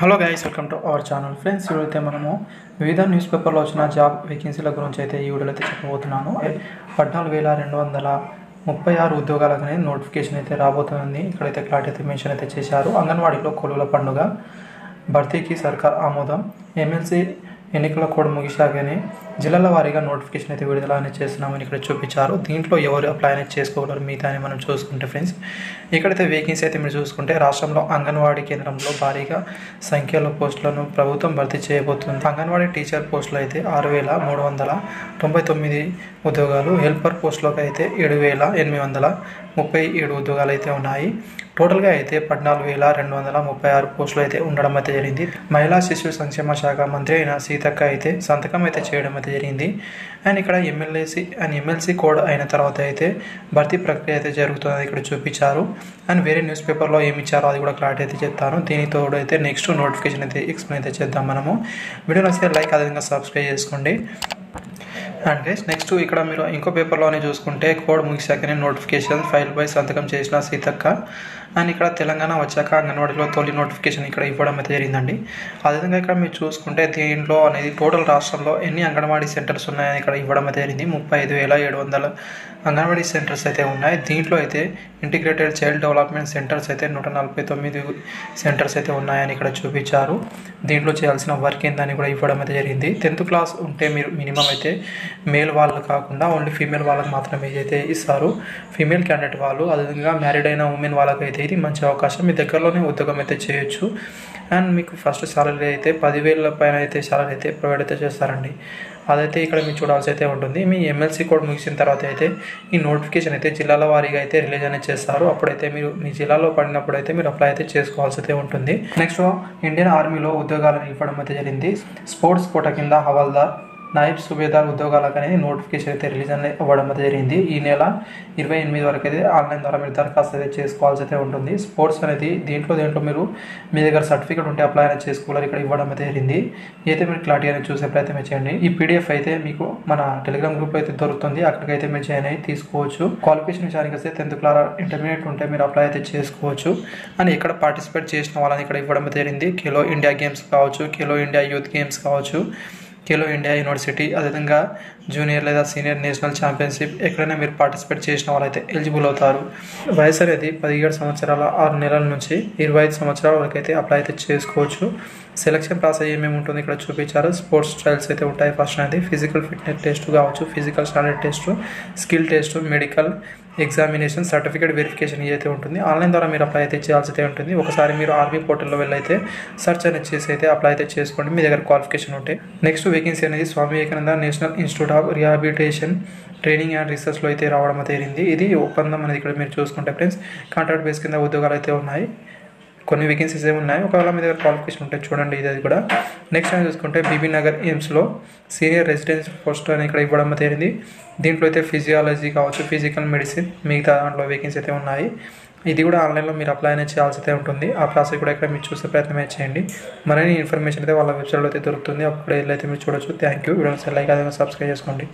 Hello guys, welcome to our channel. Friends, ఇప్పుడైతే మనము వివిధ న్యూస్ పేపర్లో వచ్చిన జాబ్ వేకెన్సీల గురించి అయితే ఈ వీడియోలో అయితే చెప్పబోతున్నాను. 14,236 ఉద్యోగాలకు అనేది నోటిఫికేషన్ అయితే రాబోతుంది. ఇక్కడైతే క్లాట్ అయితే మెన్షన్ అయితే చేశారు. అంగన్వాడీలో కొలువుల పండుగ భర్తీకి సర్కార్ ఆమోదం. ఎమ్మెల్సీ ఎన్నికల కోడ్ ముగిశాకనే జిల్లాల వారీగా నోటిఫికేషన్ అయితే విడుదల అనేది చేస్తున్నామని ఇక్కడ చూపించారు. దీంట్లో ఎవరు అప్లై అనేది చేసుకోగలరు మిగతా అని మనం చూసుకుంటే ఫ్రెండ్స్, ఇక్కడైతే వేకెన్సీ అయితే మీరు చూసుకుంటే రాష్ట్రంలో అంగన్వాడీ కేంద్రంలో భారీగా సంఖ్యలో పోస్టులను ప్రభుత్వం భర్తీ చేయబోతుంది. అంగన్వాడీ టీచర్ పోస్టులు అయితే 6,399 ఉద్యోగాలు, హెల్పర్ పోస్టులకు అయితే 7,837 ఉద్యోగాలు అయితే ఉన్నాయి. టోటల్గా అయితే 14,236 పోస్టులు అయితే ఉండడం అయితే జరిగింది. మహిళా శిశు సంక్షేమ శాఖ మంత్రి అయిన సీతక్క అయితే సంతకం అయితే చేయడం అయితే జరిగింది. అండ్ ఇక్కడ ఎమ్మెల్సీ కోడ్ అయిన తర్వాత అయితే భర్తీ ప్రక్రియ అయితే జరుగుతుంది ఇక్కడ చూపించారు. అండ్ వేరే న్యూస్ పేపర్లో ఏమి ఇచ్చారో అది కూడా క్లారిటీ అయితే చెప్తాను. దీనితో అయితే నెక్స్ట్ నోటిఫికేషన్ అయితే ఎక్స్ప్లెయిన్ అయితే చేద్దాం. మనము వీడియో నచ్చితే లైక్, అదేవిధంగా సబ్స్క్రైబ్ చేసుకోండి. అండ్ గైస్, నెక్స్ట్ ఇక్కడ మీరు ఇంకో పేపర్లోనే చూసుకుంటే కోడ్ ముగిశాకనే నోటిఫికేషన్ ఫైల్పై సంతకం చేసిన సీతక్క. అండ్ ఇక్కడ తెలంగాణ వచ్చాక అంగన్వాడీలో తొలి నోటిఫికేషన్ ఇక్కడ ఇవ్వడం అయితే జరిగిందండి. అదేవిధంగా ఇక్కడ మీరు చూసుకుంటే దీంట్లో అనేది టోటల్ రాష్ట్రంలో ఎన్ని అంగన్వాడీ సెంటర్స్ ఉన్నాయని ఇక్కడ ఇవ్వడం అయితే జరిగింది. 35,700 అంగన్వాడీ సెంటర్స్ అయితే ఉన్నాయి. దీంట్లో అయితే ఇంటిగ్రేటెడ్ చైల్డ్ డెవలప్మెంట్ సెంటర్స్ అయితే 149 సెంటర్స్ అయితే ఉన్నాయని ఇక్కడ చూపించారు. దీంట్లో చేయాల్సిన వర్క్ ఏందని కూడా ఇవ్వడం అయితే జరిగింది. 10th క్లాస్ ఉంటే మీరు మినిమం అయితే మేల్ వాళ్ళు కాకుండా ఓన్లీ ఫీమేల్ వాళ్ళకి మాత్రమే అయితే ఇస్తారు. ఫీమేల్ క్యాండిడేట్ వాళ్ళు, అదేవిధంగా మ్యారీడ్ అయిన ఉమెన్ వాళ్ళకైతే ఇది మంచి అవకాశం. మీ దగ్గరలోనే ఉద్యోగం అయితే చేయొచ్చు. అండ్ మీకు ఫస్ట్ సాలరీ అయితే 10,000 పైన అయితే సాలరీ అయితే ప్రొవైడ్ అయితే చేస్తారండి. అదైతే ఇక్కడ మీరు చూడాల్సి అయితే ఉంటుంది. మీ ఎమ్మెల్సీ కోడ్ ముగిసిన తర్వాత అయితే ఈ నోటిఫికేషన్ అయితే జిల్లాల వారీగా అయితే రిలీజ్ అనేది చేస్తారు. అప్పుడైతే మీరు మీ జిల్లాలో పడినప్పుడు అయితే మీరు అప్లై అయితే చేసుకోవాల్సి అయితే ఉంటుంది. నెక్స్ట్, ఇండియన్ ఆర్మీలో ఉద్యోగాలను ఇవ్వడం అయితే జరిగింది. స్పోర్ట్స్ కోట కింద హవాల్దార్, నాయిబ్ సుబేదార్ ఉద్యోగాలకు అనేది నోటిఫికేషన్ అయితే రిలీజ్ అనేది అవ్వడం అయితే జరిగింది. ఈ నెల 28 వరకు అయితే ఆన్లైన్ ద్వారా మీరు దరఖాస్తు అయితే చేసుకోవాల్సి అయితే ఉంటుంది. స్పోర్ట్స్ అనేది దీంట్లో మీరు మీ దగ్గర సర్టిఫికేట్ ఉంటే అప్లై అనేది చేసుకోవాలి. ఇక్కడ ఇవ్వడం అయితే జరిగింది. అయితే మీరు క్లారిటీ అనేది చూసే ప్రయత్నం చేయండి. ఈ పీడిఎఫ్ అయితే మీకు మన టెలిగ్రామ్ గ్రూప్ అయితే దొరుకుతుంది. అక్కడికైతే మీరు జాయిన్ అయితే తీసుకోవచ్చు. క్వాలిఫికేషన్ విషయానికి వస్తే 10th క్లాస్ ఇంటర్మీడియట్ ఉంటే మీరు అప్లై అయితే చేసుకోవచ్చు. అని ఇక్కడ పార్టిసిపేట్ చేసిన వాళ్ళని ఇక్కడ ఇవ్వడం అయితే జరిగింది. ఖేలో ఇండియా గేమ్స్ కావచ్చు, ఖేలో ఇండియా యూత్ గేమ్స్ కావచ్చు, ఖేలో ఇండియా యూనివర్సిటీ, అదేవిధంగా జూనియర్ లేదా సీనియర్ నేషనల్ ఛాంపియన్షిప్ ఎక్కడైనా మీరు పార్టిసిపేట్ చేసిన వాళ్ళైతే ఎలిజిబుల్ అవుతారు. వయసు అనేది 17 సంవత్సరాల 6 నెలల నుంచి 25 సంవత్సరాల వరకు అయితే అప్లై అయితే చేసుకోవచ్చు. సెలక్షన్ ప్రాసెస్ ఏమేమి ఉంటుంది ఇక్కడ చూపించారు. స్పోర్ట్స్ ట్రయల్స్ అయితే ఉంటాయి. ఫస్ట్ అనేది ఫిజికల్ ఫిట్నెస్ టెస్ట్ కావచ్చు, physical standard test, skill test, medical examination, certificate verification అయితే ఉంటుంది. ఆన్లైన్ ద్వారా మీరు అప్లై అయితే చేయాల్సి అయితే ఉంటుంది. ఒకసారి మీరు ఆర్మీ పోర్టల్లో వెళ్ళైతే సెర్చ్ అనేది చేసి అయితే అప్లై అయితే చేసుకోండి మీ దగ్గర క్వాలిఫికేషన్ ఉంటే. నెక్స్ట్ వేకెన్సీ అనేది Swami Vivekananda national institute of rehabilitation training and రీసెర్చ్లో అయితే రావడం అయితే జరిగింది. ఇది ఒప్పందం అనేది ఇక్కడ మీరు చూసుకుంటే ఫ్రెండ్స్, కాంట్రాక్ట్ బేస్ కింద ఉద్యోగాలు అయితే ఉన్నాయి. కొన్ని వేకెన్సీస్ ఏమి ఉన్నాయి. ఒకవేళ మీ దగ్గర క్వాలిఫికేషన్ ఉంటే చూడండి. ఇది కూడా నెక్స్ట్ టైం చూసుకుంటే బీబీ నగర్ ఎయిమ్స్లో సీనియర్ రెసిడెన్షియల్ పోస్ట్ అని ఇక్కడ ఇవ్వడం జరిగింది. దీంట్లో అయితే ఫిజియాలజీ కావచ్చు, ఫిజికల్ మెడిసిన్, మిగతా దాంట్లో వేకెన్సీ అయితే ఉన్నాయి. ఇది కూడా ఆన్లైన్లో మీరు అప్లై అనేది చేయాల్సి అయితే ఉంటుంది. ఆ ప్రాసెస్ కూడా ఇక్కడ మీరు చూసే ప్రయత్నం చేయండి. మరిన్ని ఇన్ఫర్మేషన్ అయితే వాళ్ళ వెబ్సైట్లో అయితే దొరుకుతుంది. అప్పుడు వెళ్ళైతే మీరు చూడొచ్చు. Thank you. వీడియోని లైక్, అదేవిధంగా సబ్స్క్రైబ్ చేసుకోండి.